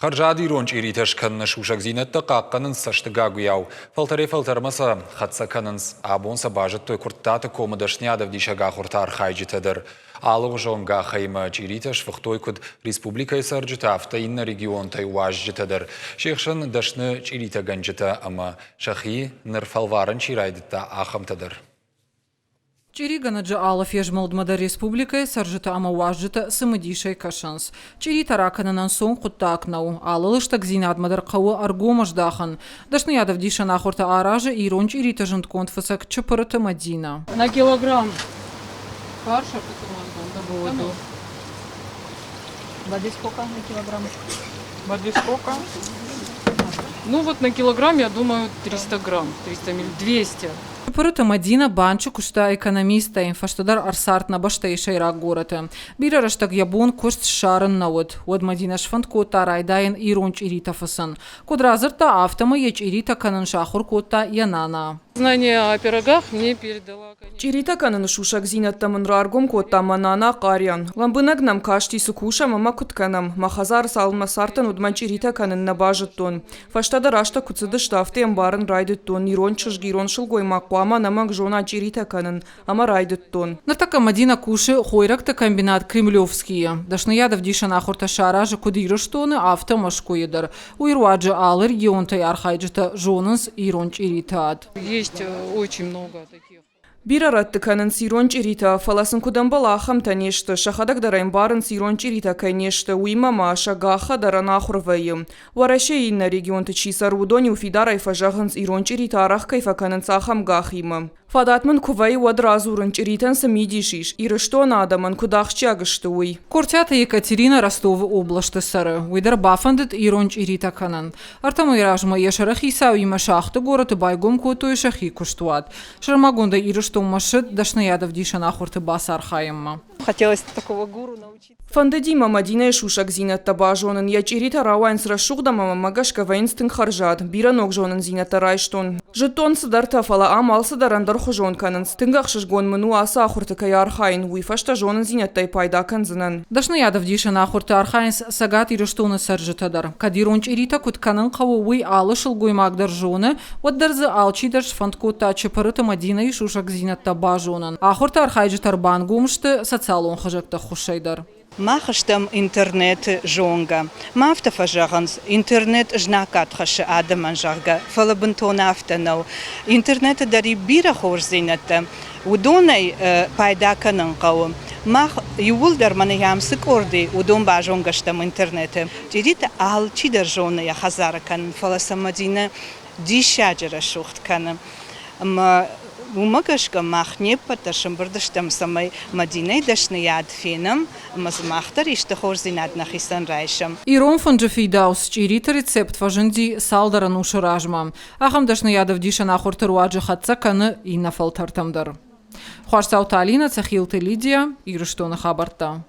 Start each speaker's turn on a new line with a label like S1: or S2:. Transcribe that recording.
S1: Харжади ронч ириташ каннаш ушак зинетта қаққанын саштыгагуяу. Фалтаре-фалтармаса қатса канынс абонса бажыт той курттаты комадашнядав дишага хуртар хайджитадыр. Алығы жоңға қайма ириташ вұқтой күд республикай сарджитафта инна регион тай уажжитадыр. Шекшын дашны ирита ганджита ама шахи нырфалварын чирайдытта ахамтадыр.
S2: Чириганаджа алаф ежмалдмада республикай саржыта ама уажжыта сымыдишай кашанс. Чири тараканынан сон құттақнау. Алылыштак зинадмадар қауы аргомаждахан. Дашны ядав дишан ахорта аража ирон чирита жынт контфасак чыпырыты мадина.
S3: На килограмм.
S2: Фарша
S3: Воду.
S4: Воды сколько на килограмм?
S3: Воды сколько? Ну вот на килограмм, я думаю, 300 грамм. 300 мл. 200.
S2: Чыпырыты мадина банчы кушта экономиста инфаштадар арсарт на баштай шайрак гораты. Бира раштак ябон курс шарын науд. Од мадина шфанд кота райдайын иронч ирита фасын. Кудразырта автома еч ирита канын шахур кота янана.
S3: Знание о пирогах мне передала.
S5: Чирита канын шушак зинаттамын раргом кота манана карян. Ламбынагнам кашти сукуша мама кутканам. Махазар салма сартан удман чирита канын набажыт тон. Фаштада рашта куцыды штафты амбарын райдыт тон. Ирон чыжгирон шылгой макуама намак жона чирита канын. Ама райдыт тон.
S2: Нартака мадина куши хойракта комбинат кремлевские. Дашны ядав дишан ахорта шаража кудирыш тоны автомаш койыдар. Уйруаджа алыр регионтай архайджыта жонынс ирон чиритаат.
S3: Есть очень много таких.
S5: Бира ратты канын сирон чирита. Фаласын кудамбала ахамта нешты. Шахадак дарайм барын сирон чирита кай нешты. Уймама шагаха дарана ахурвайым. Вараше инна регионты чисар удони уфидарай фажахынс ирон чирита арах кайфа канын цахам гахима. Фадатман кувай уадразурын чиритан самидишиш. Ирышто надаман кудахчагышты уй.
S2: Куртята Екатерина Ростова областы сары. Уйдар бафандыт ирон чирита канын. Артаму иражма ешарах исау има шахты гораты байгом коту шахи куштуат. Шармагонда ирышто машит дашны ядав дишан ахурты басар хайымма.
S4: Хотелось такого гуру научиться.
S5: Фандадима мадина и шушак зинатта бажонын. Я чирита рауайнс рашугда мама магашка вайнстын харжат. Бира ног жонын зинатта райштон. Житон сыдарта фала амал сыдарандар хожон канын. Стынгах шашгон мыну аса ахурты кай архайн. Уйфашта жонын зинаттай пайда канзынын.
S2: Дашны ядав дишан ахурты архайнс сагат ирыштоны саржытадар. Кадирон чирита кут канын қавы уй алышыл гоймагдар жоны. Отдарзы алчидар шфандкота чыпырыты мадина и шушак зинатта бажонын. Ахурты архайджытар бангумышты социалон хажакта хушайдар.
S4: Махаштам интернет жонга. Мафта фажаганс интернет жнакат хаши адаман жарга. Фалабантона автанау. Интернет дари бира хорзината. Удонай пайда канан қауым. Мах ювулдар маны ямсык орди удон бажонгаштам интернете. Жидит ал чидар жона я хазара канан. Фаласа мадина дишаджара шухт канан. Умагашка махне паташам бардыштам самай мадинай дашны яд фенам мазмахтар иште хорзинад нахисан райшам.
S2: Ирон фанджафидаус чирита рецепт фажынди салдаран ушыражма. Ахам дашны ядав дишан ахурты руаджа хатса каны инна фалтартамдар. Хуашсаута Алина, Цахилты Лидия, Ирыштоны хабарта.